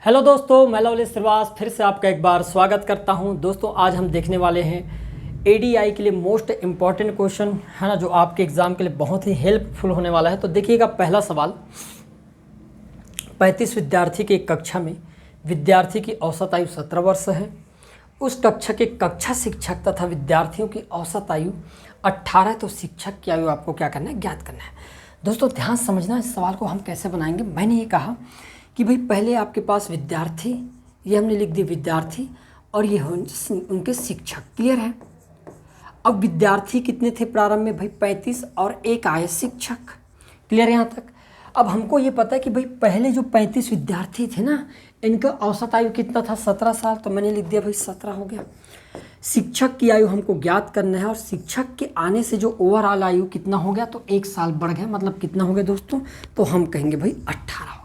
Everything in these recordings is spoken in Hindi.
हेलो दोस्तों, मैं लवली श्रीवास फिर से आपका एक बार स्वागत करता हूं। दोस्तों आज हम देखने वाले हैं एडीआई के लिए मोस्ट इम्पॉर्टेंट क्वेश्चन है ना, जो आपके एग्ज़ाम के लिए बहुत ही हेल्पफुल होने वाला है। तो देखिएगा, पहला सवाल, 35 विद्यार्थी की एक कक्षा में विद्यार्थी की औसत आयु 17 वर्ष है। उस कक्षा के कक्षा शिक्षक तथा विद्यार्थियों की औसत आयु 18 है। तो शिक्षक की आयु आपको क्या करना है, ज्ञात करना है। दोस्तों ध्यान समझना, इस सवाल को हम कैसे बनाएंगे। मैंने ये कहा कि भाई पहले आपके पास विद्यार्थी, ये हमने लिख दिया विद्यार्थी, और ये उनके शिक्षक। क्लियर है। अब विद्यार्थी कितने थे प्रारंभ में, भाई 35, और एक आए शिक्षक। क्लियर है यहाँ तक। अब हमको ये पता है कि भाई पहले जो 35 विद्यार्थी थे ना, इनका औसत आयु कितना था, 17 साल। तो मैंने लिख दिया भाई 17 हो गया। शिक्षक की आयु हमको ज्ञात करना है, और शिक्षक के आने से जो ओवरऑल आयु कितना हो गया, तो 1 साल बढ़ गया। मतलब कितना हो गया दोस्तों, तो हम कहेंगे भाई 18 हो गया।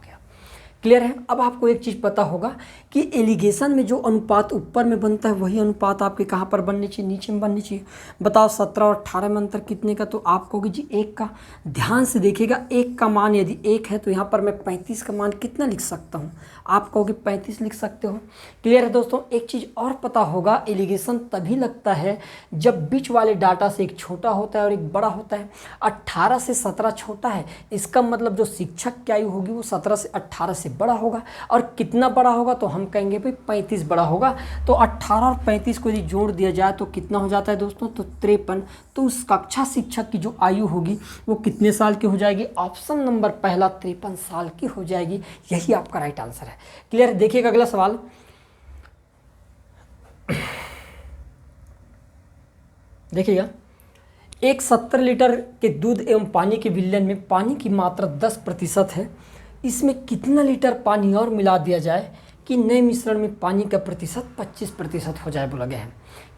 क्लियर है। अब आपको एक चीज़ पता होगा कि एलिगेशन में जो अनुपात ऊपर में बनता है, वही अनुपात आपके कहाँ पर बननी चाहिए, नीचे में बननी चाहिए। बताओ 17 और 18 में अंतर कितने का, तो आप कहोगे जी 1 का। ध्यान से देखिएगा, 1 का मान यदि 1 है तो यहाँ पर मैं 35 का मान कितना लिख सकता हूँ, आप कहोगे 35 लिख सकते हो। क्लियर है दोस्तों। एक चीज़ और पता होगा, एलिगेशन तभी लगता है जब बीच वाले डाटा से एक छोटा होता है और एक बड़ा होता है। 18 से 17 छोटा है, इसका मतलब जो शिक्षक की आयु होगी वो 17 से 18 से बड़ा होगा। और कितना बड़ा होगा, तो हम कहेंगे भाई 35 बड़ा होगा। तो 18 और 35 को यदि जोड़ दिया जाए तो कितना हो जाता है दोस्तों, तो 53। तो उस कक्षा शिक्षक की जो आयु होगी वो कितने साल की हो जाएगी, ऑप्शन नंबर पहला 53 साल की हो जाएगी। यही आपका राइट आंसर है। क्लियर। देखिएगा अगला सवाल, देखिएगा, एक 70 लीटर के दूध एवं पानी के विलयन में पानी की मात्रा 10% है। इसमें कितना लीटर पानी और मिला दिया जाए कि नए मिश्रण में पानी का प्रतिशत 25% हो जाए, बोला गया है।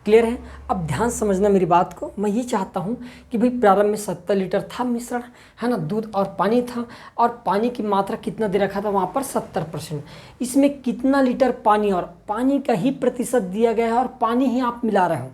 क्लियर है। अब ध्यान समझना मेरी बात को। मैं ये चाहता हूँ कि भाई प्रारंभ में 70 लीटर था मिश्रण, है ना, दूध और पानी था, और पानी की मात्रा कितना दे रखा था वहाँ पर 70%। इसमें कितना लीटर पानी, और पानी का ही प्रतिशत दिया गया है और पानी ही आप मिला रहे हो।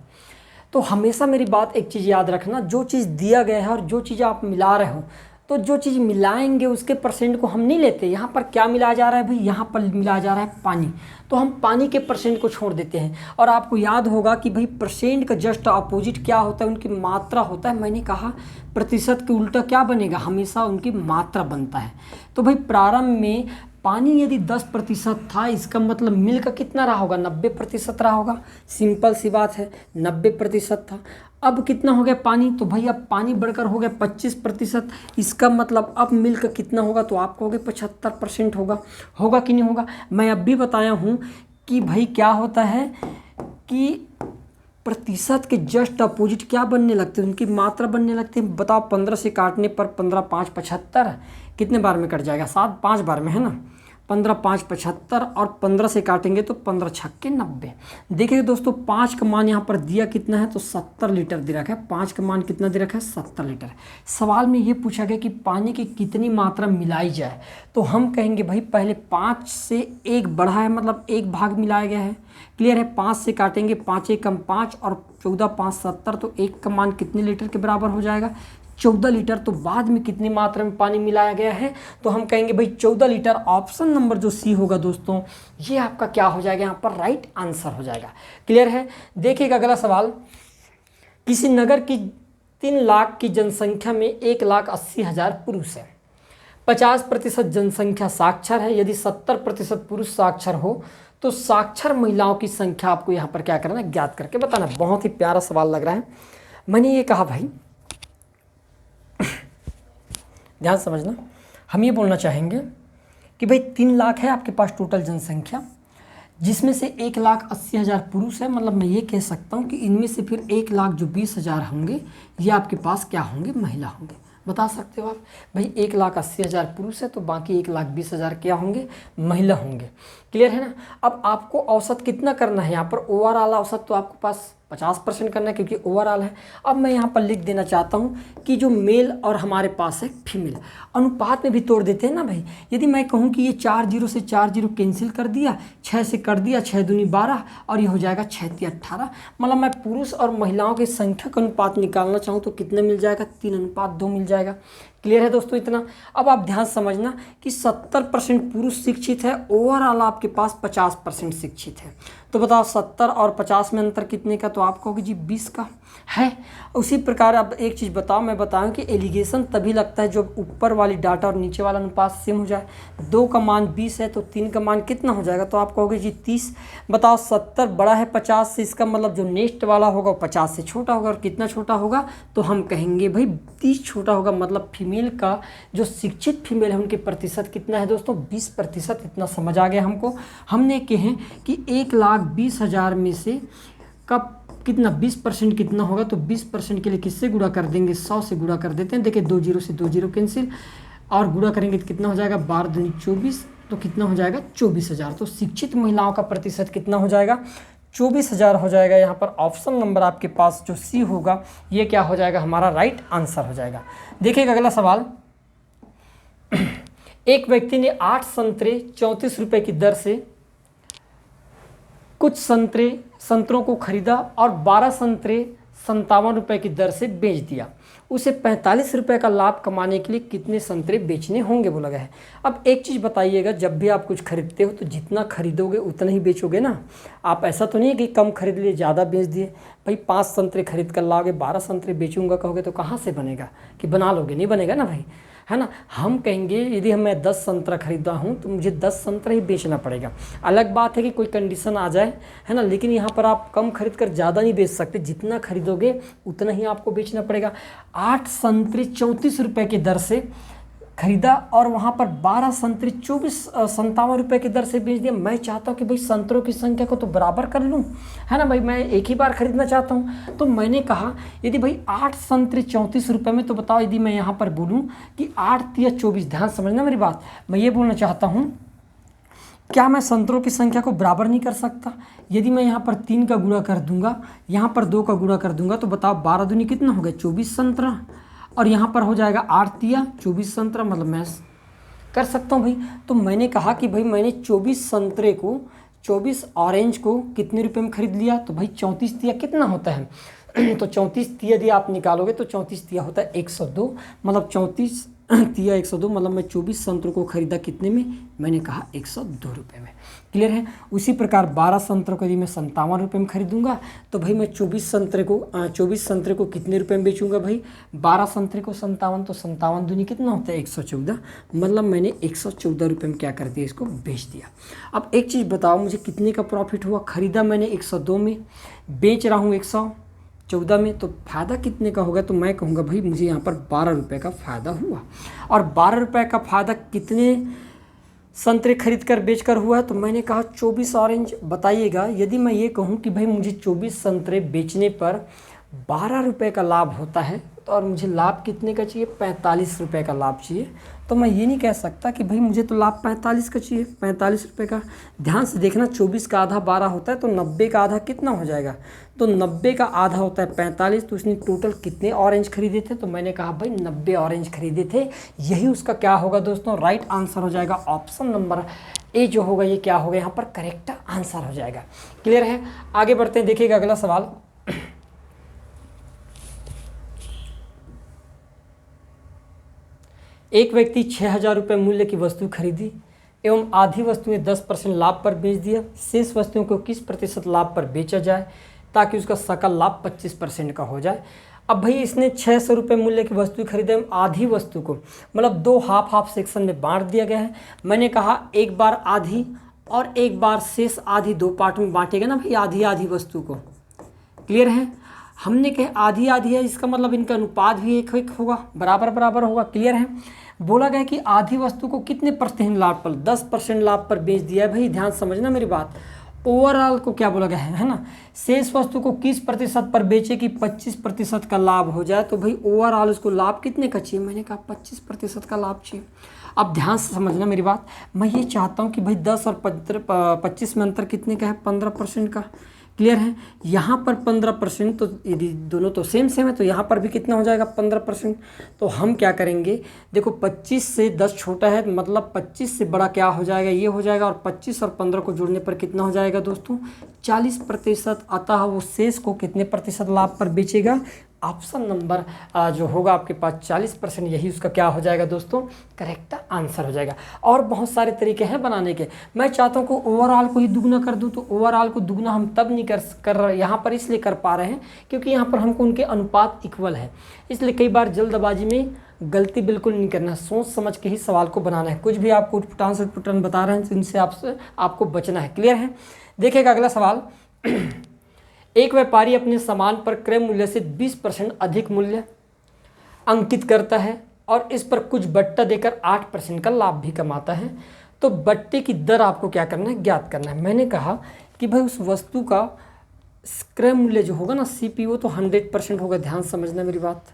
तो हमेशा मेरी बात एक चीज़ याद रखना, जो चीज़ दिया गया है और जो चीज़ आप मिला रहे हो, तो जो चीज़ मिलाएंगे उसके परसेंट को हम नहीं लेते। यहाँ पर क्या मिलाया जा रहा है भाई, यहाँ पर मिलाया जा रहा है पानी, तो हम पानी के परसेंट को छोड़ देते हैं। और आपको याद होगा कि भाई परसेंट का जस्ट अपोजिट क्या होता है, उनकी मात्रा होता है। मैंने कहा प्रतिशत के उल्टा क्या बनेगा, हमेशा उनकी मात्रा बनता है। तो भाई प्रारंभ में पानी यदि 10% था, इसका मतलब मिल का कितना रहा होगा, 90% रहा होगा। सिंपल सी बात है, 90% था। अब कितना हो गया पानी, तो भाई अब पानी बढ़कर हो गया 25%। इसका मतलब अब मिल्क कितना होगा, तो आप कहोगे 75% होगा। होगा कि नहीं होगा। मैं अब भी बताया हूँ कि भाई क्या होता है कि प्रतिशत के जस्ट अपोजिट क्या बनने लगते हैं, उनकी मात्रा बनने लगती है। बताओ 15 से काटने पर 15 5 75 कितने बार में कट जाएगा, 7 5 बार में, है ना। 15 5 75, और 15 से काटेंगे तो 15 छक्के 90। देखिए दोस्तों, 5 का मान यहाँ पर दिया कितना है, तो 70 लीटर दे रखा है। 5 का मान कितना दे रखा है, 70 लीटर। सवाल में ये पूछा गया कि पानी की कितनी मात्रा मिलाई जाए, तो हम कहेंगे भाई पहले 5 से 1 बढ़ा है, मतलब 1 भाग मिलाया गया है। क्लियर है। 5 से काटेंगे, 5 1 कम 5, और 14 5 70, तो 1 का मान कितने लीटर के बराबर हो जाएगा, 14 लीटर। तो बाद में कितनी मात्रा में पानी मिलाया गया है, तो हम कहेंगे भाई 14 लीटर। ऑप्शन नंबर जो सी होगा दोस्तों, ये आपका क्या हो जाएगा, यहाँ पर राइट आंसर हो जाएगा। क्लियर है। देखिएगा अगला सवाल, किसी नगर की 3 लाख की जनसंख्या में 1,80,000 पुरुष है। 50% जनसंख्या साक्षर है। यदि 70% पुरुष साक्षर हो तो साक्षर महिलाओं की संख्या आपको यहाँ पर क्या करना है, ज्ञात करके बताना। बहुत ही प्यारा सवाल लग रहा है। मैंने ये कहा भाई, ध्यान समझना, हम ये बोलना चाहेंगे कि भाई 3 लाख है आपके पास टोटल जनसंख्या, जिसमें से 1,80,000 पुरुष है। मतलब मैं ये कह सकता हूँ कि इनमें से फिर 1,20,000 होंगे, ये आपके पास क्या होंगे, महिला होंगे। बता सकते हो आप भाई 1,80,000 पुरुष है तो बाकी 1,20,000 क्या होंगे, महिला होंगे। क्लियर है ना। अब आपको औसत कितना करना है, यहाँ पर ओवरऑल औसत तो आपके पास 50% करना है, क्योंकि ओवरऑल है। अब मैं यहाँ पर लिख देना चाहता हूँ कि जो मेल और हमारे पास है फीमेल, अनुपात में भी तोड़ देते हैं ना भाई। यदि मैं कहूँ कि ये 4 0 से 4 0 कैंसिल कर दिया, 6 से कर दिया, 6 दूनी 12, और ये हो जाएगा 6 3 18। मतलब मैं पुरुष और महिलाओं की संख्या का अनुपात निकालना चाहूँ तो कितना मिल जाएगा, 3:2 मिल जाएगा। क्लियर है दोस्तों इतना। अब आप ध्यान समझना कि 70% पुरुष शिक्षित है, ओवरऑल आपके पास 50% शिक्षित है। तो बताओ 70 और 50 में अंतर कितने का, तो आप कहोगे जी 20 का है। उसी प्रकार अब एक चीज़ बताओ, मैं बताऊं कि एलिगेशन तभी लगता है जब ऊपर वाली डाटा और नीचे वाला अनुपात सेम हो जाए। 2 का मान 20 है तो 3 का मान कितना हो जाएगा, तो आप कहोगे जी 30। बताओ 70 बड़ा है 50 से, इसका मतलब जो नेक्स्ट वाला होगा वो 50 से छोटा होगा, और कितना छोटा होगा, तो हम कहेंगे भाई 30 छोटा होगा। मतलब फीमेल का जो शिक्षित फीमेल है उनके प्रतिशत कितना है दोस्तों, 20%। इतना समझ आ गया हमको। हमने कहे कि 1,20,000 में से कब कितना 20% कितना होगा, तो 20% के लिए किससे गुणा कर देंगे, 100 से गुणा कर देते हैं। देखिए 2 जीरो से 2 जीरो कैंसिल, और गुणा करेंगे तो कितना हो जाएगा, 12 दूनी 24, तो कितना हो जाएगा 24,000। तो शिक्षित महिलाओं का प्रतिशत कितना हो जाएगा, 24,000 हो जाएगा। यहाँ पर ऑप्शन नंबर आपके पास जो सी होगा ये क्या हो जाएगा, हमारा राइट आंसर हो जाएगा। देखिएगा अगला सवाल। एक व्यक्ति ने 8 संतरे 34 रुपये की दर से कुछ संतरों को खरीदा और 12 संतरे 57 रुपये की दर से बेच दिया। उसे 45 रुपये का लाभ कमाने के लिए कितने संतरे बेचने होंगे बोला गया है। अब एक चीज़ बताइएगा, जब भी आप कुछ खरीदते हो तो जितना खरीदोगे उतना ही बेचोगे ना। आप ऐसा तो नहीं है कि कम खरीद लिए ज़्यादा बेच दिए। भाई 5 संतरे खरीद कर लाओगे, 12 संतरे बेचूंगा कहोगे तो कहाँ से बनेगा, कि बना लोगे, नहीं बनेगा ना भाई, है ना। हम कहेंगे यदि मैं 10 संतरा खरीदा हूँ तो मुझे 10 संतरा ही बेचना पड़ेगा। अलग बात है कि कोई कंडीशन आ जाए, है ना, लेकिन यहाँ पर आप कम खरीद कर ज़्यादा नहीं बेच सकते, जितना खरीदोगे उतना ही आपको बेचना पड़ेगा। 8 संतरे 34 रुपये की दर से खरीदा और वहाँ पर 12 संतरे 57 रुपये की दर से बेच दिया। मैं चाहता हूँ कि भाई संतरों की संख्या को तो बराबर कर लूँ, है ना भाई, मैं एक ही बार खरीदना चाहता हूँ। तो मैंने कहा यदि भाई 8 संतरे 34 रुपये में, तो बताओ यदि मैं यहाँ पर बोलूँ कि 8 या 24, ध्यान समझना मेरी बात, मैं ये बोलना चाहता हूँ क्या मैं संतरों की संख्या को बराबर नहीं कर सकता। यदि मैं यहाँ पर 3 का गुणा कर दूंगा, यहाँ पर 2 का गुणा कर दूंगा, तो बताओ 12 दूनी कितना हो गया, 24 संतरा, और यहाँ पर हो जाएगा 8 या 24 संतरा, मतलब मैं कर सकता हूँ भाई। तो मैंने कहा कि भाई मैंने 24 संतरे को, 24 ऑरेंज को कितने रुपए में खरीद लिया, तो भाई 34 तिया कितना होता है तो 34 तिया यदि आप निकालोगे तो 34 तिया होता है 102, मतलब 34 तिया 102, मतलब मैं 24 संतरों को खरीदा कितने में, मैंने कहा 102 रुपये में। क्लियर है। उसी प्रकार 12 संतरों को यदि मैं 57 रुपये में खरीदूंगा तो भाई मैं 24 संतरे को कितने रुपए में बेचूंगा भाई, 12 संतरे को 57, तो 57 दूनी कितना होता है 114, मतलब मैंने 114 रुपये में क्या कर दिया, इसको बेच दिया। अब एक चीज़ बताओ मुझे कितने का प्रॉफिट हुआ, खरीदा मैंने 102 में, बेच रहा हूँ 114 में, तो फ़ायदा कितने का होगा, तो मैं कहूँगा भाई मुझे यहाँ पर 12 रुपये का फ़ायदा हुआ। और 12 रुपये का फ़ायदा कितने संतरे खरीद कर बेच कर हुआ है, तो मैंने कहा 24 ऑरेंज। बताइएगा यदि मैं ये कहूँ कि भाई मुझे 24 संतरे बेचने पर 12 रुपये का लाभ होता है, तो और मुझे लाभ कितने का चाहिए, 45 रुपये का लाभ चाहिए, तो मैं ये नहीं कह सकता कि भाई मुझे तो लाभ 45 का चाहिए, 45 रुपये का। ध्यान से देखना, 24 का आधा 12 होता है, तो 90 का आधा कितना हो जाएगा, तो 90 का आधा होता है 45। तो उसने टोटल कितने ऑरेंज खरीदे थे, तो मैंने कहा भाई 90 ऑरेंज खरीदे थे। यही उसका क्या होगा दोस्तों, राइट आंसर हो जाएगा। ऑप्शन नंबर ए जो होगा ये क्या होगा, यहाँ पर करेक्ट आंसर हो जाएगा। क्लियर है। आगे बढ़ते हैं, देखिएगा अगला सवाल। एक व्यक्ति 6,000 रुपये मूल्य की वस्तु खरीदी एवं आधी वस्तुएं 10% लाभ पर बेच दिया। शेष वस्तुओं को किस प्रतिशत लाभ पर बेचा जाए ताकि उसका सकल लाभ 25% का हो जाए। अब भाई इसने 600 रुपये मूल्य की वस्तु खरीदे एवं आधी वस्तु को, मतलब 2 हाफ सेक्शन में बांट दिया गया है। मैंने कहा एक बार आधी और एक बार शेष आधी, 2 पार्ट में बांटेगा ना भाई आधी आधी वस्तु को। क्लियर है। हमने कहा आधी आधी है, इसका मतलब इनका अनुपात भी एक होगा, बराबर बराबर होगा। क्लियर है। बोला गया कि आधी वस्तु को कितने प्रतिशत लाभ पर, 10% लाभ पर बेच दिया है। भाई ध्यान समझना मेरी बात, ओवरऑल को क्या बोला गया है ना, शेष वस्तु को किस प्रतिशत पर बेचे कि 25% का लाभ हो जाए। तो भाई ओवरऑल उसको लाभ कितने का चाहिए, मैंने कहा 25% का लाभ चाहिए। अब ध्यान से समझना मेरी बात, मैं ये चाहता हूँ कि भाई 10 और 25 में अंतर कितने का है, 15% का। क्लियर है। यहाँ पर 15%, तो यदि दोनों तो सेम है तो यहाँ पर भी कितना हो जाएगा 15%। तो हम क्या करेंगे, देखो 25 से 10 छोटा है, मतलब 25 से बड़ा क्या हो जाएगा, ये हो जाएगा, और 25 और 15 को जोड़ने पर कितना हो जाएगा दोस्तों, 40%। अतः वो शेष को कितने प्रतिशत लाभ पर बेचेगा, ऑप्शन नंबर जो होगा आपके पास 40%, यही उसका क्या हो जाएगा दोस्तों, करेक्ट आंसर हो जाएगा। और बहुत सारे तरीके हैं बनाने के। मैं चाहता हूँ कि ओवरऑल को ही दुगना कर दूँ, तो ओवरऑल को दुगना हम तब नहीं कर रहे यहाँ पर, इसलिए कर पा रहे हैं क्योंकि यहाँ पर हमको उनके अनुपात इक्वल है। इसलिए कई बार जल्दबाजी में गलती बिल्कुल नहीं करना है, सोच समझ के ही सवाल को बनाना है। कुछ भी आपको उटपटांग से उटपटांग बता रहे हैं तो इनसे आपको बचना है। क्लियर है? देखिएगा अगला सवाल। एक व्यापारी अपने सामान पर क्रय मूल्य से 20% अधिक मूल्य अंकित करता है और इस पर कुछ बट्टा देकर 8% का लाभ भी कमाता है, तो बट्टे की दर आपको क्या करना है, ज्ञात करना है। मैंने कहा कि भाई उस वस्तु का क्रय मूल्य जो होगा ना CPO तो 100% होगा। ध्यान समझना मेरी बात।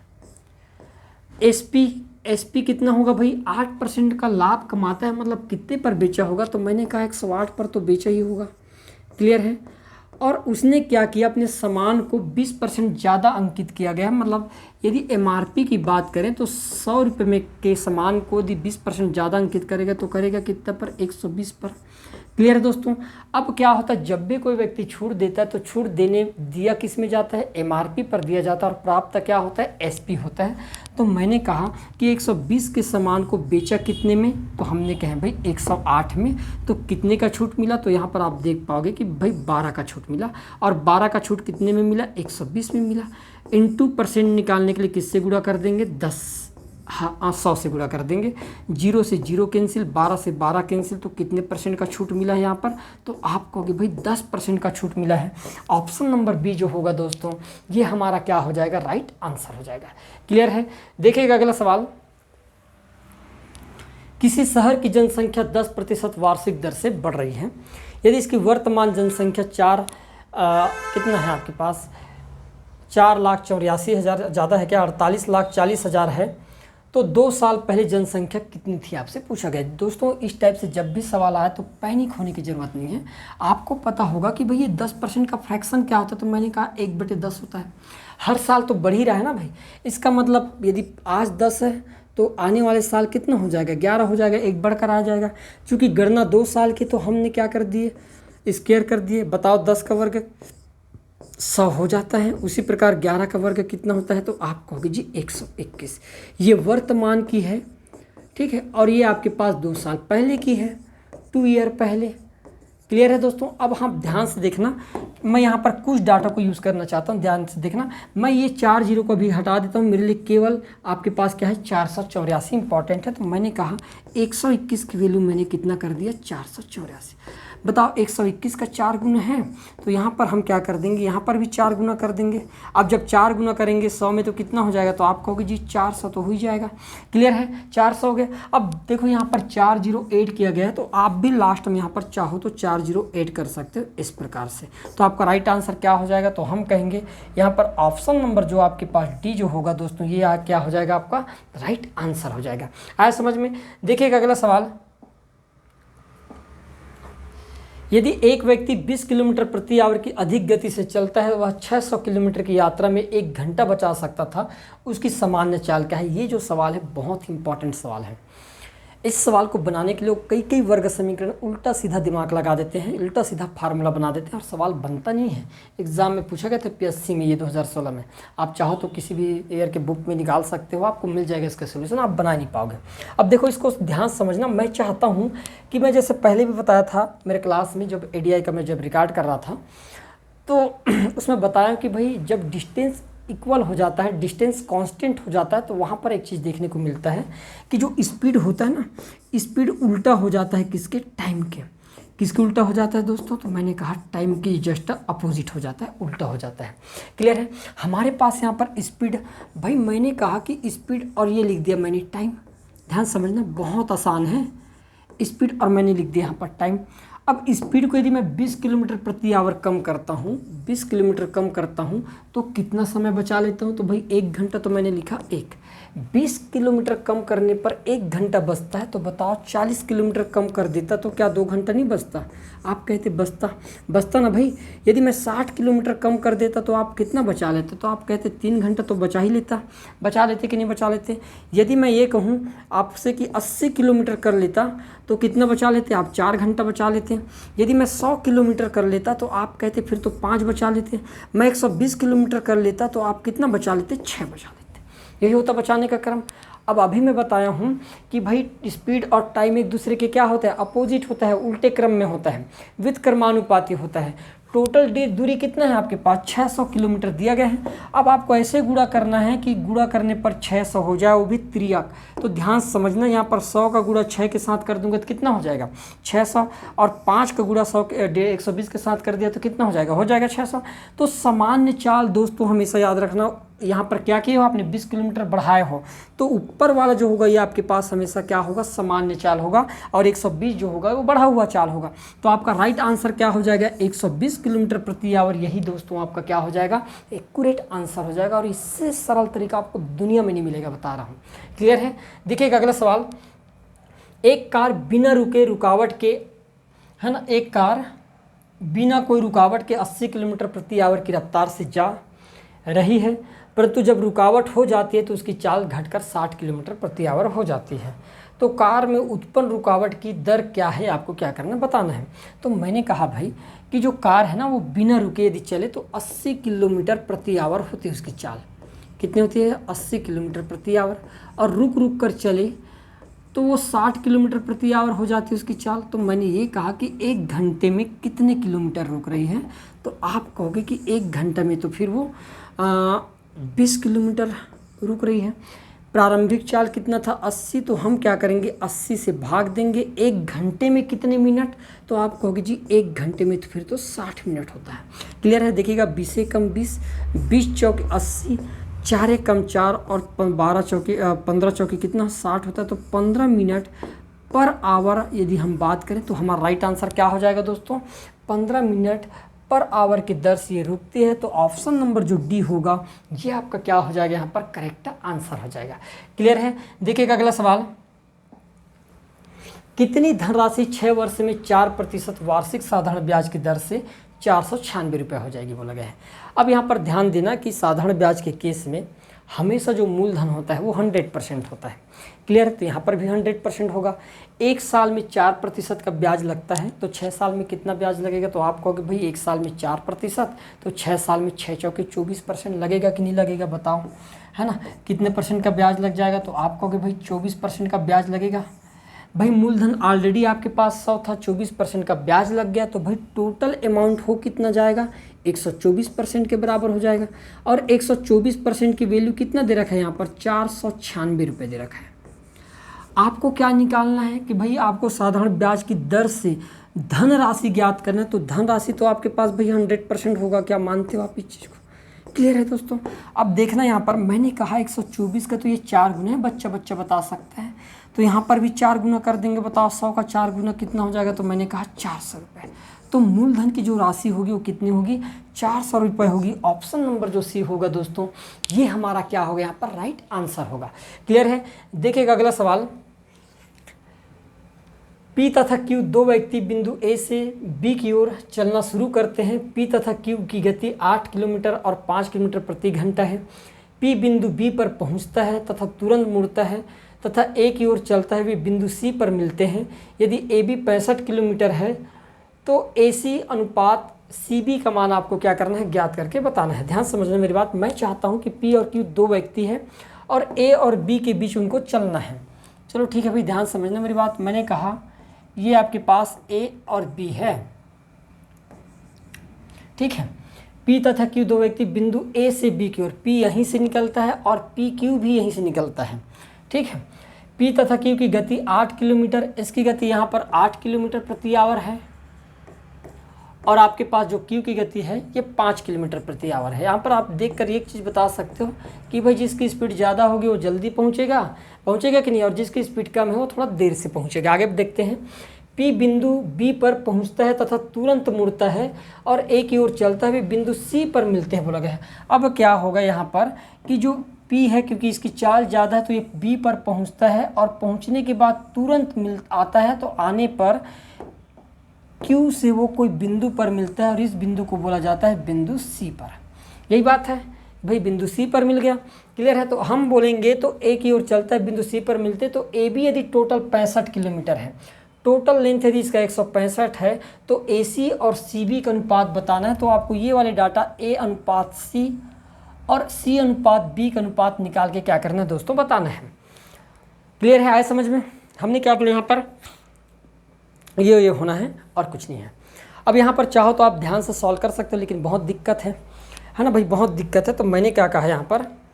SP कितना होगा भाई, 8% का लाभ कमाता है, मतलब कितने पर बेचा होगा, तो मैंने कहा 108 पर तो बेचा ही होगा। क्लियर है? और उसने क्या किया, अपने सामान को 20% ज़्यादा अंकित किया गया है। मतलब यदि MRP की बात करें तो 100 रुपये में के सामान को यदि 20% ज़्यादा अंकित करेगा तो करेगा कितना पर, 120 पर। क्लियर है दोस्तों? अब क्या होता है, जब भी कोई व्यक्ति छूट देता है तो छूट दिया किस में जाता है, MRP पर दिया जाता है, और प्राप्त क्या होता है, SP होता है। तो मैंने कहा कि 120 के सामान को बेचा कितने में, तो हमने कहा भाई 108 में, तो कितने का छूट मिला, तो यहाँ पर आप देख पाओगे कि भाई 12 का छूट मिला। और 12 का छूट कितने में मिला, 120 में मिला। इनटू % निकालने के लिए किससे गुणा कर देंगे, 100 से गुणा कर देंगे। 0 से 0 कैंसिल, 12 से 12 कैंसिल, तो कितने % का छूट मिला है यहाँ पर, तो आप कहोगे भाई 10% का छूट मिला है। ऑप्शन नंबर बी जो होगा दोस्तों, ये हमारा क्या हो जाएगा, राइट आंसर हो जाएगा। क्लियर है? देखिएगा अगला सवाल। किसी शहर की जनसंख्या 10% वार्षिक दर से बढ़ रही है। यदि इसकी वर्तमान जनसंख्या कितना है आपके पास, 4,84,000 ज़्यादा है क्या, 48,40,000 है, तो 2 साल पहले जनसंख्या कितनी थी आपसे पूछा गया। दोस्तों इस टाइप से जब भी सवाल आया तो पैनिक होने की ज़रूरत नहीं है। आपको पता होगा कि भाई ये 10% का फ्रैक्शन क्या होता है, तो मैंने कहा 1/10 होता है। हर साल तो बढ़ ही रहा है ना भाई। इसका मतलब यदि आज 10 है तो आने वाले साल कितना हो जाएगा, 11 हो जाएगा, 1 बढ़कर आ जाएगा। चूँकि गणना 2 साल की, तो हमने क्या कर दिए, स्क्वायर कर दिए। बताओ 10 का वर्ग 100 हो जाता है। उसी प्रकार 11 का वर्ग कितना होता है, तो आप कहोगे जी 121। ये वर्तमान की है, ठीक है, और ये आपके पास 2 साल पहले की है, 2 ईयर पहले। क्लियर है दोस्तों? अब हम ध्यान से देखना, मैं यहाँ पर कुछ डाटा को यूज़ करना चाहता हूँ, ध्यान से देखना। मैं ये 4 0 को भी हटा देता हूँ, मेरे लिए केवल आपके पास क्या है, 484 इंपॉर्टेंट है। तो मैंने कहा 121 की वैल्यू मैंने कितना कर दिया, 484। बताओ 121 का 4 गुना है, तो यहाँ पर हम क्या कर देंगे, यहाँ पर भी 4 गुना कर देंगे। अब जब 4 गुना करेंगे 100 में तो कितना हो जाएगा, तो आप कहोगे जी 400 तो हो ही जाएगा। क्लियर है? 400 हो गया। अब देखो यहाँ पर 4 0 ऐड किया गया है, तो आप भी लास्ट में यहाँ पर चाहो तो 4 0 ऐड कर सकते हो इस प्रकार से। तो आपका राइट आंसर क्या हो जाएगा, तो हम कहेंगे यहाँ पर ऑप्शन नंबर जो आपके पास डी जो होगा दोस्तों, ये क्या हो जाएगा, आपका राइट आंसर हो जाएगा। आया समझ में? देखिएगा अगला सवाल। यदि एक व्यक्ति 20 किलोमीटर प्रति आवर की अधिक गति से चलता है, वह 600 किलोमीटर की यात्रा में 1 घंटा बचा सकता था, उसकी सामान्य चाल क्या है। ये जो सवाल है बहुत ही इंपॉर्टेंट सवाल है। इस सवाल को बनाने के लिए कई वर्ग समीकरण उल्टा सीधा दिमाग लगा देते हैं, उल्टा सीधा फार्मूला बना देते हैं और सवाल बनता नहीं है। एग्जाम में पूछा गया था PSC में, ये 2016 में। आप चाहो तो किसी भी ईयर के बुक में निकाल सकते हो, आपको मिल जाएगा इसका सोल्यूशन, आप बना नहीं पाओगे। अब देखो इसको ध्यान समझना। मैं चाहता हूँ कि मैं जैसे पहले भी बताया था मेरे क्लास में, जब ADI का मैं जब रिकॉर्ड कर रहा था, तो उसमें बताया कि भाई जब डिस्टेंस इक्वल हो जाता है, डिस्टेंस कांस्टेंट हो जाता है, तो वहाँ पर एक चीज़ देखने को मिलता है कि जो स्पीड होता है ना, स्पीड उल्टा हो जाता है किसके, टाइम के। किसके उल्टा हो जाता है दोस्तों, तो मैंने कहा टाइम की जस्ट अपोजिट हो जाता है, उल्टा हो जाता है। क्लियर है? हमारे पास यहाँ पर स्पीड, भाई मैंने कहा कि स्पीड और ये लिख दिया मैंने टाइम। ध्यान समझना, बहुत आसान है। स्पीड और मैंने लिख दिया यहाँ पर टाइम। अब स्पीड को यदि मैं 20 किलोमीटर प्रति आवर कम करता हूँ, 20 किलोमीटर कम करता हूँ, तो कितना समय बचा लेता हूँ, तो भाई 1 घंटा। तो मैंने लिखा 20 किलोमीटर कम करने पर 1 घंटा बचता है। तो बताओ 40 किलोमीटर कम कर देता तो क्या 2 घंटा नहीं बचता? आप कहते बचता ना भाई। यदि मैं 60 किलोमीटर कम कर देता तो आप कितना बचा लेते? तो आप कहते 3 घंटा तो बचा ही लेता। बचा लेते कि नहीं बचा लेते? यदि मैं ये कहूँ आपसे कि 80 किलोमीटर कर लेता तो कितना बचा लेते? आप 4 घंटा बचा लेते। लेते हैं। यदि मैं 100 किलोमीटर कर लेता तो आप कहते फिर तो 5 बचा लेते। मैं 120 किलोमीटर कर लेता तो आप कितना बचा लेते? 6 बचा लेते। यही होता बचाने का क्रम। अब अभी मैं बताया हूँ कि भाई स्पीड और टाइम एक दूसरे के क्या होता है? अपोजिट होता है, उल्टे क्रम में होता है, व्युत्क्रमानुपाती होता है। टोटल दूरी कितना है आपके पास? 600 किलोमीटर दिया गया है। अब आपको ऐसे गुणा करना है कि गुणा करने पर 600 हो जाए, वो भी त्रियाक। तो ध्यान समझना, यहाँ पर 100 का गुणा 6 के साथ कर दूंगा तो कितना हो जाएगा? 600। और 5 का गुणा 120 के साथ कर दिया तो कितना हो जाएगा? हो जाएगा 600। तो सामान्य चाल दोस्तों हमेशा याद रखना, यहाँ पर क्या किए हो आपने? 20 किलोमीटर बढ़ाए हो तो ऊपर वाला जो होगा ये आपके पास हमेशा क्या होगा? सामान्य चाल होगा, और 120 जो होगा वो बढ़ा हुआ चाल होगा। तो आपका राइट आंसर क्या हो जाएगा? 120 किलोमीटर प्रति आवर। यही दोस्तों आपका क्या हो जाएगा? एक्यूरेट आंसर हो जाएगा। और इससे सरल तरीका आपको दुनिया में नहीं मिलेगा, बता रहा हूँ। क्लियर है? देखिएगा अगला सवाल। एक कार बिना रुके रुकावट के, है ना, एक कार बिना कोई रुकावट के 80 किलोमीटर प्रति आवर की रफ्तार से जा रही है, परंतु जब रुकावट हो जाती है तो उसकी चाल घटकर 60 किलोमीटर प्रति आवर हो जाती है। तो कार में उत्पन्न रुकावट की दर क्या है? आपको क्या करना है? बताना है। तो मैंने कहा भाई कि जो कार है ना वो बिना रुके यदि चले तो 80 किलोमीटर प्रति आवर होती है उसकी चाल। कितनी होती है? 80 किलोमीटर प्रति आवर। और रुक रुक कर चले तो वो 60 किलोमीटर प्रति आवर हो जाती है उसकी चाल। तो मैंने ये कहा कि 1 घंटे में कितने किलोमीटर रुक रही है? तो आप कहोगे कि 1 घंटे में तो फिर वो 20 किलोमीटर रुक रही है। प्रारंभिक चाल कितना था? 80। तो हम क्या करेंगे? 80 से भाग देंगे। 1 घंटे में कितने मिनट? तो आप कहोगे जी 1 घंटे में तो फिर तो 60 मिनट होता है। क्लियर है? देखिएगा 20 से कम 20, 20 चौके 80, 4 कम 4 और 15 चौके कितना? 60 होता है। तो 15 मिनट पर आवर यदि हम बात करें तो हमारा राइट आंसर क्या हो जाएगा दोस्तों? 15 मिनट पर आवर की दर से ये रुकती है। तो ऑप्शन नंबर जो डी होगा ये आपका क्या हो जाएगा? यहाँ पर करेक्ट आंसर हो जाएगा। क्लियर है? देखिएगा अगला सवाल। कितनी धनराशि 6 वर्ष में 4% वार्षिक साधारण ब्याज की दर से 496 रुपये हो जाएगी बोला गया है। अब यहाँ पर ध्यान देना कि साधारण ब्याज के केस में हमेशा जो मूलधन होता है वो 100% होता है। क्लियर? तो यहाँ पर भी 100% होगा। 1 साल में 4% का ब्याज लगता है, तो 6 साल में कितना ब्याज लगेगा? तो आप कहोगे भाई 1 साल में 4%, तो 6 साल में 6 चौके 24% लगेगा कि नहीं लगेगा? बताओ, है ना, कितने परसेंट का ब्याज लग जाएगा? तो आप कहोगे भाई 24% का ब्याज लगेगा। भाई मूलधन ऑलरेडी आपके पास 100 था, 24% का ब्याज लग गया, तो भाई टोटल अमाउंट हो कितना जाएगा? 124% के बराबर हो जाएगा। और 124% की वैल्यू कितना दे रखा है यहाँ पर? 496 रुपये दे रखा है। आपको क्या निकालना है कि भाई आपको साधारण ब्याज की दर से धन राशि ज्ञात करना है। तो धन राशि तो आपके पास भाई 100% होगा। क्या मानते हो आप इस चीज़ को? क्लियर है दोस्तों? अब देखना यहाँ पर मैंने कहा 124 का तो ये 4 गुना है, बच्चा बता सकता है। तो यहाँ पर भी 4 गुना कर देंगे। बताओ 100 का 4 गुना कितना हो जाएगा? तो मैंने कहा 400 रुपये। तो मूलधन की जो राशि होगी वो कितनी होगी? 400 रुपये होगी। ऑप्शन नंबर जो सी होगा दोस्तों ये हमारा क्या होगा? यहाँ पर राइट आंसर होगा। क्लियर है? देखिएगा अगला सवाल। P तथा Q दो व्यक्ति बिंदु A से B की ओर चलना शुरू करते हैं। P तथा Q की गति 8 किलोमीटर और 5 किलोमीटर प्रति घंटा है। P बिंदु B पर पहुंचता है तथा तुरंत मुड़ता है तथा A की ओर चलता है। वे बिंदु C पर मिलते हैं। यदि AB 65 किलोमीटर है तो AC अनुपात CB का मान आपको क्या करना है? ज्ञात करके बताना है। ध्यान समझना मेरी बात। मैं चाहता हूँ कि P और Q दो व्यक्ति हैं और A और B के बीच उनको चलना है। चलो ठीक है भाई, ध्यान समझना मेरी बात। मैंने कहा ये आपके पास A और B है, ठीक है। P तथा Q दो व्यक्ति बिंदु A से B की ओर, P यहीं से निकलता है और PQ भी यहीं से निकलता है, ठीक है। P तथा Q की गति 8 किलोमीटर, इसकी गति यहाँ पर 8 किलोमीटर प्रति आवर है और आपके पास जो Q की गति है ये 5 किलोमीटर प्रति आवर है। यहाँ पर आप देखकर एक चीज़ बता सकते हो कि भाई जिसकी स्पीड ज़्यादा होगी वो जल्दी पहुँचेगा कि नहीं, और जिसकी स्पीड कम है वो थोड़ा देर से पहुँचेगा। आगे देखते हैं। P बिंदु B पर पहुँचता है तथा तुरंत मुड़ता है और A की ओर चलता है, बिंदु C पर मिलते हैं बोला गया है। अब क्या होगा यहाँ पर कि जो P है क्योंकि इसकी चाल ज़्यादा है तो ये B पर पहुँचता है और पहुँचने के बाद तुरंत आता है, तो आने पर Q से वो कोई बिंदु पर मिलता है और इस बिंदु को बोला जाता है बिंदु C पर। यही बात है भाई, बिंदु C पर मिल गया। क्लियर है? तो हम बोलेंगे तो A की ओर चलता है, बिंदु C पर मिलते, तो AB यदि टोटल 65 किलोमीटर है टोटल लेंथ यदि इसका 165 है तो AC और CB का अनुपात बताना है। तो आपको ये वाले डाटा A अनुपात C और C अनुपात B का अनुपात निकाल के क्या करना है दोस्तों, बताना है। क्लियर है, आए समझ में? हमने क्या किया यहाँ पर, ये होना है और कुछ नहीं है। अब यहाँ पर चाहो तो आप ध्यान से सॉल्व कर सकते हो, लेकिन बहुत दिक्कत है ना भाई, बहुत दिक्कत है। तो मैंने क्या कहा यहाँ पर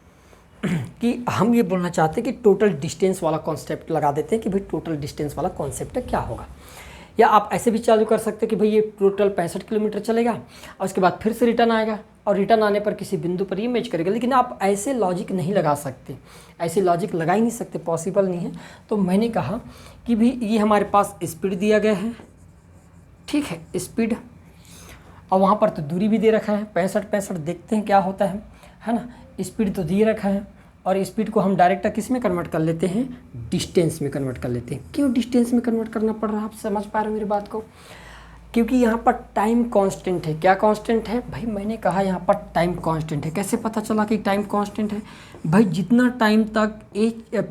कि हम ये बोलना चाहते हैं कि टोटल डिस्टेंस वाला कॉन्सेप्ट लगा देते हैं कि भाई टोटल डिस्टेंस वाला कॉन्सेप्ट क्या होगा। या आप ऐसे भी चालू कर सकते हैं कि भाई ये टोटल 65 किलोमीटर चलेगा और उसके बाद फिर से रिटर्न आएगा और रिटर्न आने पर किसी बिंदु पर ये मैच करेगा। लेकिन आप ऐसे लॉजिक नहीं लगा सकते, ऐसे लॉजिक लगा ही नहीं सकते, पॉसिबल नहीं है। तो मैंने कहा कि भाई ये हमारे पास स्पीड दिया गया है, ठीक है, स्पीड, और वहाँ पर तो दूरी भी दे रखा है 65, देखते हैं क्या होता है ना। स्पीड तो दिए रखा है और स्पीड को हम डायरेक्ट किस में कन्वर्ट कर लेते हैं, डिस्टेंस में कन्वर्ट कर लेते हैं। क्यों डिस्टेंस में कन्वर्ट करना पड़ रहा है, आप समझ पा रहे हो मेरी बात को? क्योंकि यहाँ पर टाइम कांस्टेंट है। क्या कांस्टेंट है भाई? मैंने कहा यहाँ पर टाइम कांस्टेंट है। कैसे पता चला कि टाइम कांस्टेंट है? भाई जितना टाइम तक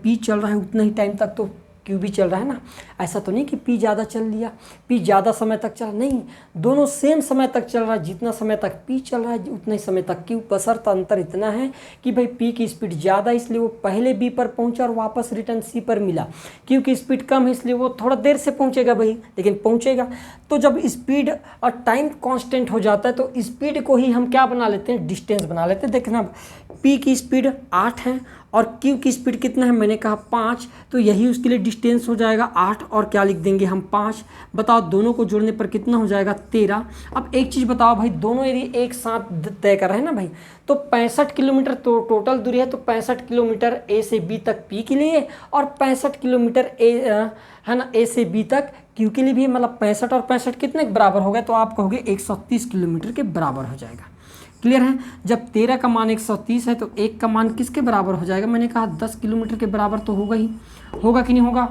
P चल रहा है उतना ही टाइम तक तो Q भी चल रहा है ना। ऐसा तो नहीं कि P ज़्यादा चल लिया, P ज़्यादा समय तक चला, नहीं, दोनों सेम समय तक चल रहा है। जितना समय तक P चल रहा है उतना ही समय तक Q, बशर्त अंतर इतना है कि भाई P की स्पीड ज़्यादा इसलिए वो पहले B पर पहुंचा और वापस रिटर्न C पर मिला। Q की स्पीड कम है इसलिए वो थोड़ा देर से पहुंचेगा भाई, लेकिन पहुंचेगा। तो जब स्पीड और टाइम कांस्टेंट हो जाता है तो स्पीड को ही हम क्या बना लेते हैं, डिस्टेंस बना लेते हैं। देखना P की स्पीड 8 है और Q की स्पीड कितना है, मैंने कहा 5, तो यही उसके लिए डिस्टेंस हो जाएगा 8 और क्या लिख देंगे हम 5। बताओ दोनों को जोड़ने पर कितना हो जाएगा 13। अब एक चीज़ बताओ भाई, दोनों यदि एक साथ तय कर रहे हैं ना भाई, तो 65 किलोमीटर तो टोटल दूरी है। तो 65 किलोमीटर A से B तक P के लिए और 65 किलोमीटर है ना A से B तक Q के लिए भी, मतलब 65 और 65 कितने के बराबर हो गए, तो आप कहोगे 130 किलोमीटर के बराबर हो जाएगा। क्लियर है? जब 13 का मान 130 है तो 1 का मान किसके बराबर हो जाएगा? मैंने कहा 10 किलोमीटर के बराबर तो होगा ही, होगा कि नहीं होगा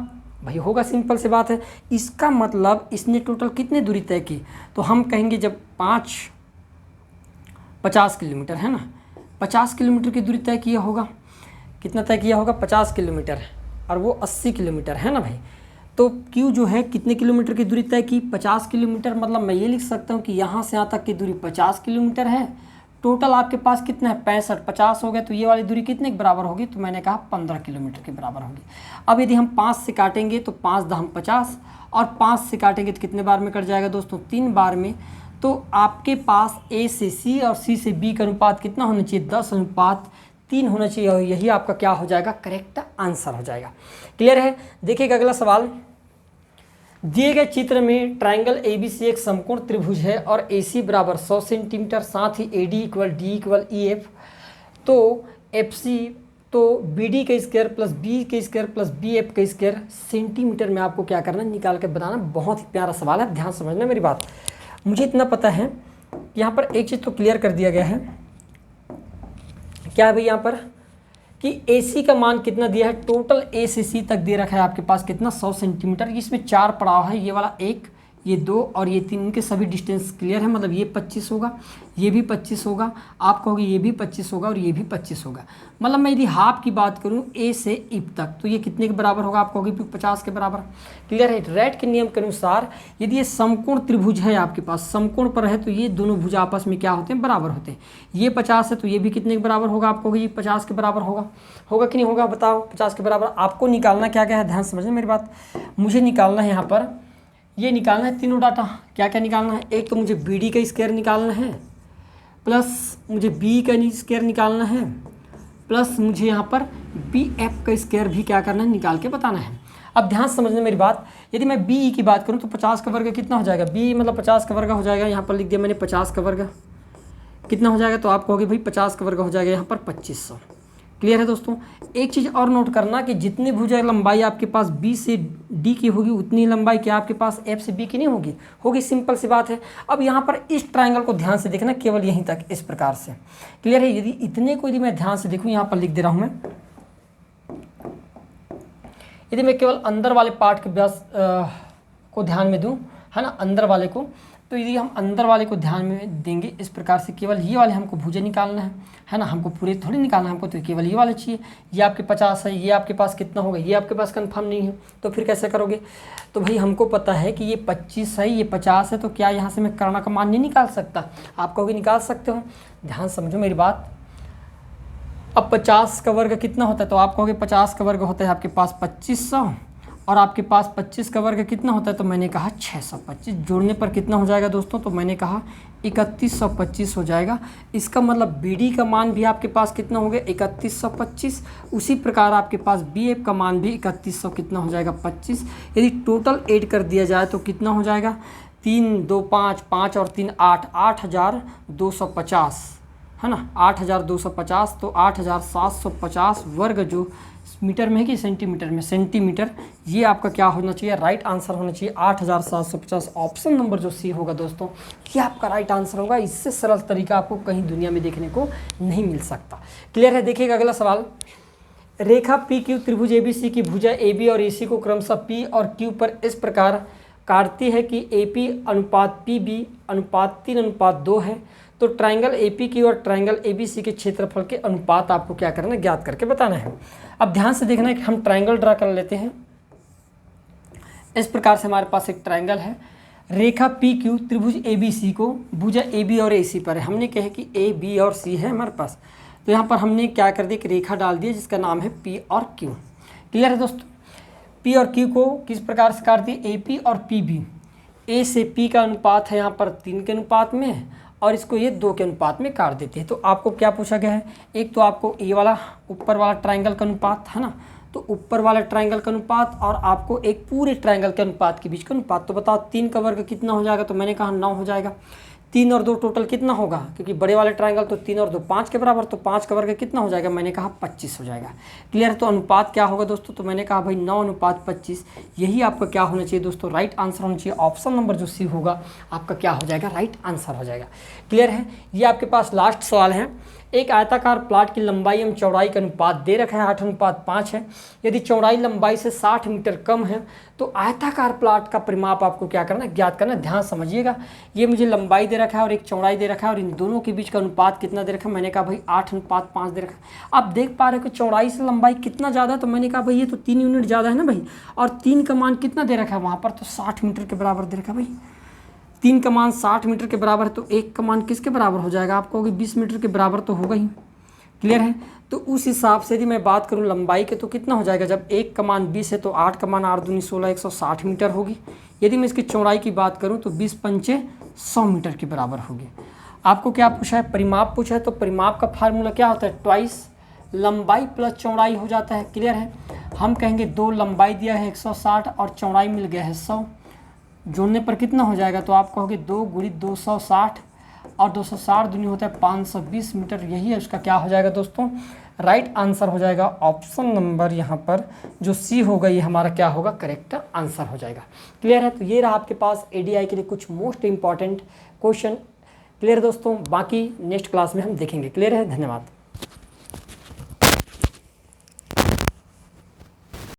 भाई? होगा, सिंपल सी बात है। इसका मतलब इसने टोटल कितनी दूरी तय की, तो हम कहेंगे जब 50 किलोमीटर है ना, 50 किलोमीटर की दूरी तय किया होगा। कितना तय किया होगा? 50 किलोमीटर, और वो 80 किलोमीटर है ना भाई। तो Q जो है कितने किलोमीटर की दूरी तय की? 50 किलोमीटर। मतलब मैं ये लिख सकता हूँ कि यहाँ से यहाँ तक की दूरी 50 किलोमीटर है। टोटल आपके पास कितना है? 65, 50 हो गए, तो ये वाली दूरी कितने के बराबर होगी? तो मैंने कहा 15 किलोमीटर के बराबर होगी। अब यदि हम 5 से काटेंगे तो 5 दम 50 और 5 से काटेंगे तो कितने बार में कट जाएगा दोस्तों? 3 बार में। तो आपके पास A से C और C से B का अनुपात कितना होना चाहिए? 10:3 होना चाहिए, और यही आपका क्या हो जाएगा? करेक्ट आंसर हो जाएगा। क्लियर है? देखिएगा अगला सवाल। दिए गए चित्र में ट्रायंगल ABC एक समकोण त्रिभुज है और AC बराबर 100 सेंटीमीटर, साथ ही AD equal D equal EF, तो FC तो BD का स्क्वायर प्लस B का स्क्वायर प्लस BF का स्क्वायर सेंटीमीटर में आपको क्या करना है? निकाल के बताना। बहुत ही प्यारा सवाल है, ध्यान समझना मेरी बात। मुझे इतना पता है कि यहाँ पर एक चीज़ तो क्लियर कर दिया गया है। क्या है भाई यहाँ पर कि AC का मान कितना दिया है? टोटल A से C तक दे रखा है आपके पास कितना? 100 सेंटीमीटर। इसमें 4 पड़ाव है, ये वाला 1, ये 2 और ये 3, इनके सभी डिस्टेंस क्लियर है। मतलब ये 25 होगा, ये भी 25 होगा, आप कहोगे ये भी 25 होगा और ये भी 25 होगा। मतलब मैं यदि हाफ की बात करूं A से इप तक, तो ये कितने के बराबर होगा? आप कहोगे 50 के बराबर। क्लियर है? रेट के नियम के अनुसार यदि ये समकोण त्रिभुज है आपके पास, समकोण पर है, तो ये दोनों भुज आपस में क्या होते हैं? बराबर होते हैं। ये 50 है तो ये भी कितने के बराबर होगा? आप कहोगे ये 50 के बराबर होगा। होगा कि नहीं होगा? बताओ। 50 के बराबर आपको निकालना क्या क्या है? ध्यान समझना मेरी बात। मुझे निकालना है यहाँ पर, ये निकालना है तीनों डाटा। क्या क्या निकालना है? एक तो मुझे BD का स्क्वायर निकालना है, प्लस मुझे B का स्क्वायर निकालना है, प्लस मुझे यहाँ पर BF का स्क्वायर भी क्या करना है? निकाल के बताना है। अब ध्यान समझना मेरी बात। यदि मैं BE की बात करूँ तो 50 का वर्ग कितना हो जाएगा? BE मतलब 50 का वर्ग हो जाएगा। यहाँ पर लिख दिया मैंने 50 का वर्ग कितना हो जाएगा? तो आप कहोगे भाई 50 का वर्ग हो जाएगा यहाँ पर 2500। क्लियर है दोस्तों? एक चीज़ और नोट करना कि जितनी भुजा लंबाई आपके पास B से D की होगी उतनी लंबाई क्या आपके पास F से B की नहीं होगी? होगी, सिंपल सी बात है। अब यहाँ पर इस ट्रायंगल को ध्यान से देखना, केवल यहीं तक, इस प्रकार से। क्लियर है? यदि इतने को यदि मैं ध्यान से देखूँ, यहाँ पर लिख दे रहा हूँ मैं, यदि मैं केवल अंदर वाले पार्ट के व्यास को ध्यान में दूँ है ना, अंदर वाले को। तो यदि हम अंदर वाले को ध्यान में देंगे इस प्रकार से, केवल ये वाले हमको भुजा निकालना है ना, हमको पूरे थोड़ी निकालना है हमको, तो केवल ये वाले चाहिए। ये आपके 50 है, ये आपके पास कितना होगा, ये आपके पास कंफर्म नहीं है, तो फिर कैसे करोगे। तो भाई हमको पता है कि ये 25 है, ये 50 है, तो क्या यहाँ से मैं कर्ण का मान नहीं निकाल सकता। आप कहोगे निकाल सकते हो, ध्यान समझो मेरी बात। अब 50 का वर्ग कितना होता है, तो आप कहोगे 50 का वर्ग होता है आपके पास 2500, और आपके पास 25 का वर्ग कितना होता है, तो मैंने कहा 625। जोड़ने पर कितना हो जाएगा दोस्तों, तो मैंने कहा 3125 हो जाएगा। इसका मतलब बी डी का मान भी आपके पास कितना हो गया, 3125। उसी प्रकार आपके पास बी एफ का मान भी 3100 कितना हो जाएगा, 25। यदि टोटल ऐड कर दिया जाए तो कितना हो जाएगा, 3 2 5 5 और 3 8, 8250 है ना, 8250। तो 8750 वर्ग जो मीटर में है कि सेंटीमीटर में, सेंटीमीटर, ये आपका क्या होना चाहिए, राइट आंसर होना चाहिए 8750। ऑप्शन नंबर जो सी होगा दोस्तों, ये आपका राइट आंसर होगा। इससे सरल तरीका आपको कहीं दुनिया में देखने को नहीं मिल सकता। क्लियर है। देखिएगा अगला सवाल, रेखा पी क्यू त्रिभुज ए बी सी की भुजा ए बी और ए सी को क्रमशः पी और क्यू पर इस प्रकार काटती है कि ए पी अनुपात पी बी अनुपात 3:2 है। तो ट्रायंगल ए पी क्यू और ट्रायंगल ए बी सी के क्षेत्रफल के अनुपात आपको क्या करना है, ज्ञात करके बताना है। अब ध्यान से देखना है कि हम ट्रायंगल ड्रा कर लेते हैं। इस प्रकार से हमारे पास एक ट्रायंगल है, रेखा पी क्यू त्रिभुज ए बी सी को भुजा ए बी और ए सी पर है। हमने कहे कि ए बी और सी है हमारे पास, तो यहाँ पर हमने क्या कर दिया कि रेखा डाल दी जिसका नाम है पी और क्यू। क्लियर है दोस्तों। पी और क्यू को किस प्रकार से काट दिए, ए पी और पी बी। ए से पी का अनुपात है यहाँ पर 3 के अनुपात में, और इसको ये 2 के अनुपात में काट देते हैं। तो आपको क्या पूछा गया है, एक तो आपको ए वाला ऊपर वाला ट्रायंगल का अनुपात है ना, तो ऊपर वाला ट्रायंगल का अनुपात और आपको एक पूरे ट्रायंगल के अनुपात के बीच का अनुपात। तो बताओ 3 का वर्ग कितना हो जाएगा, तो मैंने कहा 9 हो जाएगा। 3 और 2 टोटल कितना होगा, क्योंकि बड़े वाले ट्रायंगल तो 3 और 2 5 के बराबर, तो 5 का वर्ग कितना हो जाएगा, मैंने कहा 25 हो जाएगा। क्लियर है। तो अनुपात क्या होगा दोस्तों, तो मैंने कहा भाई 9:25। यही आपका क्या होना चाहिए दोस्तों, राइट आंसर होना चाहिए। ऑप्शन नंबर जो सी होगा आपका क्या हो जाएगा, राइट आंसर हो जाएगा। क्लियर है। ये आपके पास लास्ट सवाल है। एक आयताकार प्लाट की लंबाई एवं चौड़ाई का अनुपात दे रखा है 8:5 है। यदि चौड़ाई लंबाई से 60 मीटर कम है तो आयताकार प्लाट का परिमाप आपको क्या करना है, ज्ञात करना है। ध्यान समझिएगा, ये मुझे लंबाई दे रखा है और एक चौड़ाई दे रखा है, और इन दोनों के बीच का अनुपात कितना दे रखा है, मैंने कहा भाई 8:5 दे रखा है। आप देख पा रहे हो कि चौड़ाई से लंबाई कितना ज़्यादा है, तो मैंने कहा भाई ये तो 3 यूनिट ज़्यादा है ना भाई, और 3 का मान कितना दे रखा है वहाँ पर, तो 60 मीटर के बराबर दे रखा है भाई। 3 का मान 60 मीटर के बराबर है, तो 1 का मान किसके बराबर हो जाएगा, आप कहोगे 20 मीटर के बराबर तो होगा ही। क्लियर है। तो उस हिसाब से यदि मैं बात करूं लंबाई के, तो कितना हो जाएगा, जब 1 का मान 20 है तो 8 का मान 8 दूनी 16, 160 मीटर होगी। यदि मैं इसकी चौड़ाई की बात करूं तो 20 पंचे 100 मीटर के बराबर होगी। आपको क्या पूछा है, परिमाप पूछा है, तो परिमाप का फार्मूला क्या होता है, ट्वाइस लंबाई प्लस चौड़ाई हो जाता है। क्लियर है। हम कहेंगे 2 लंबाई दिया है 160 और चौड़ाई मिल गया है 100, जोड़ने पर कितना हो जाएगा, तो आप कहोगे 2 × 260 और 260 दूनी होता है 520 मीटर। यही है उसका क्या हो जाएगा दोस्तों, राइट आंसर हो जाएगा। ऑप्शन नंबर यहाँ पर जो सी होगा ये हमारा क्या होगा, करेक्ट आंसर हो जाएगा। क्लियर है। तो ये रहा आपके पास एडीआई के लिए कुछ मोस्ट इंपॉर्टेंट क्वेश्चन। क्लियर है दोस्तों, बाकी नेक्स्ट क्लास में हम देखेंगे। क्लियर है, धन्यवाद।